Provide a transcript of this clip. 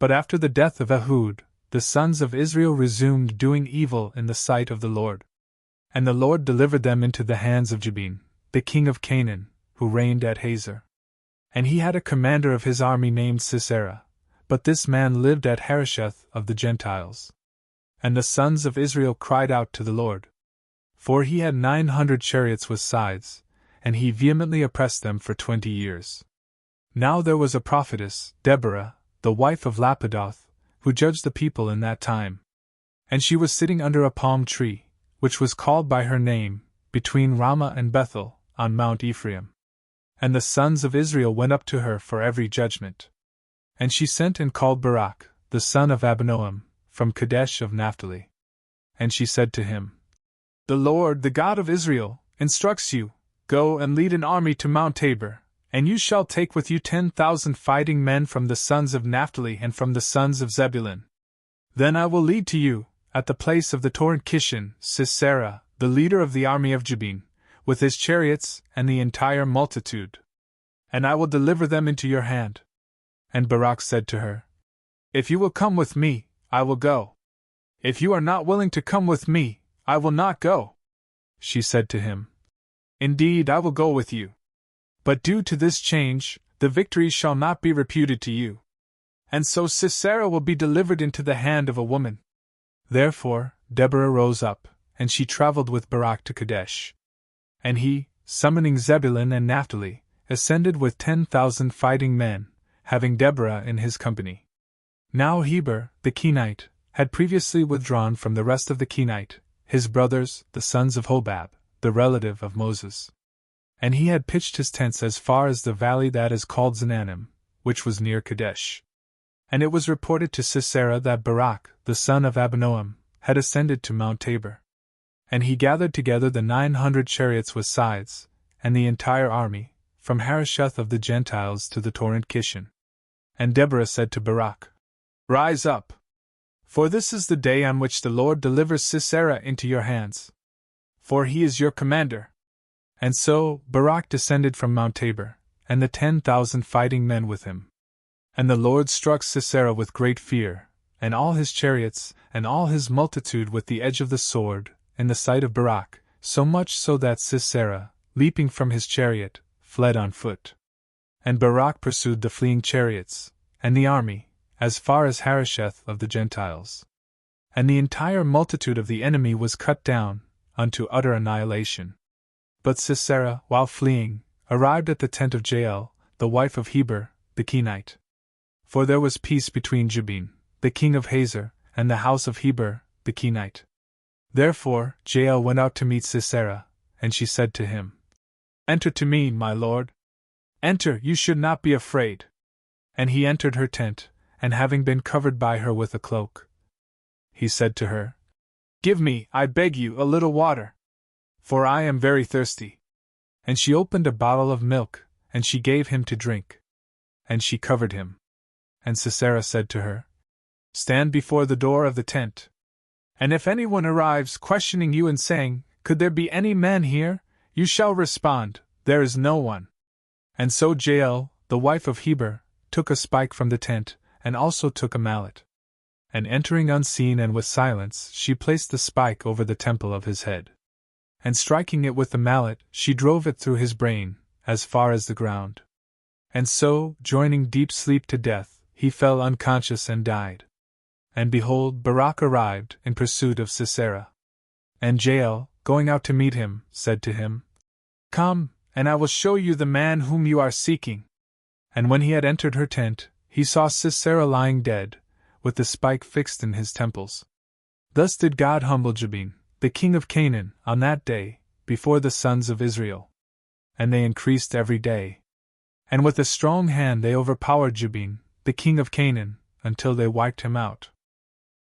But after the death of Ehud, the sons of Israel resumed doing evil in the sight of the Lord. And the Lord delivered them into the hands of Jabin, the king of Canaan, who reigned at Hazor. And he had a commander of his army named Sisera, but this man lived at Harosheth of the Gentiles. And the sons of Israel cried out to the Lord. For he had 900 chariots with sides, and he vehemently oppressed them for 20 years. Now there was a prophetess, Deborah, the wife of Lapidoth, who judged the people in that time. And she was sitting under a palm tree, which was called by her name, between Ramah and Bethel, on Mount Ephraim. And the sons of Israel went up to her for every judgment. And she sent and called Barak, the son of Abinoam, from Kadesh of Naphtali. And she said to him, The Lord, the God of Israel, instructs you, Go and lead an army to Mount Tabor, and you shall take with you 10,000 fighting men from the sons of Naphtali and from the sons of Zebulun. Then I will lead to you, at the place of the torrent Kishon, Sisera, the leader of the army of Jabin, with his chariots and the entire multitude. And I will deliver them into your hand. And Barak said to her, If you will come with me, I will go. If you are not willing to come with me, I will not go. She said to him, Indeed, I will go with you. But due to this change, the victory shall not be reputed to you. And so Sisera will be delivered into the hand of a woman. Therefore, Deborah rose up, and she traveled with Barak to Kadesh. And he, summoning Zebulun and Naphtali, ascended with 10,000 fighting men, having Deborah in his company. Now Heber, the Kenite, had previously withdrawn from the rest of the Kenite, his brothers, the sons of Hobab, the relative of Moses. And he had pitched his tents as far as the valley that is called Zananim, which was near Kadesh. And it was reported to Sisera that Barak, the son of Abinoam, had ascended to Mount Tabor. And he gathered together the 900 chariots with sides, and the entire army, from Harosheth of the Gentiles to the torrent Kishon. And Deborah said to Barak, Rise up! For this is the day on which the Lord delivers Sisera into your hands. For he is your commander. And so Barak descended from Mount Tabor, and the 10,000 fighting men with him. And the Lord struck Sisera with great fear, and all his chariots, and all his multitude with the edge of the sword, in the sight of Barak, so much so that Sisera, leaping from his chariot, fled on foot. And Barak pursued the fleeing chariots, and the army, as far as Harosheth of the Gentiles. And the entire multitude of the enemy was cut down, unto utter annihilation. But Sisera, while fleeing, arrived at the tent of Jael, the wife of Heber, the Kenite. For there was peace between Jabin, the king of Hazor, and the house of Heber, the Kenite. Therefore Jael went out to meet Sisera, and she said to him, Enter to me, my lord. Enter, you should not be afraid. And he entered her tent, and having been covered by her with a cloak, he said to her, Give me, I beg you, a little water, for I am very thirsty. And she opened a bottle of milk, and she gave him to drink. And she covered him. And Sisera said to her, Stand before the door of the tent. And if anyone arrives questioning you and saying, Could there be any man here? You shall respond, There is no one. And so Jael, the wife of Heber, took a spike from the tent, and also took a mallet. And entering unseen and with silence, she placed the spike over the temple of his head. And striking it with the mallet, she drove it through his brain, as far as the ground. And so, joining deep sleep to death, he fell unconscious and died. And behold, Barak arrived, in pursuit of Sisera. And Jael, going out to meet him, said to him, Come, and I will show you the man whom you are seeking. And when he had entered her tent, he saw Sisera lying dead, with the spike fixed in his temples. Thus did God humble Jabin, the king of Canaan, on that day, before the sons of Israel. And they increased every day. And with a strong hand they overpowered Jabin, the king of Canaan, until they wiped him out.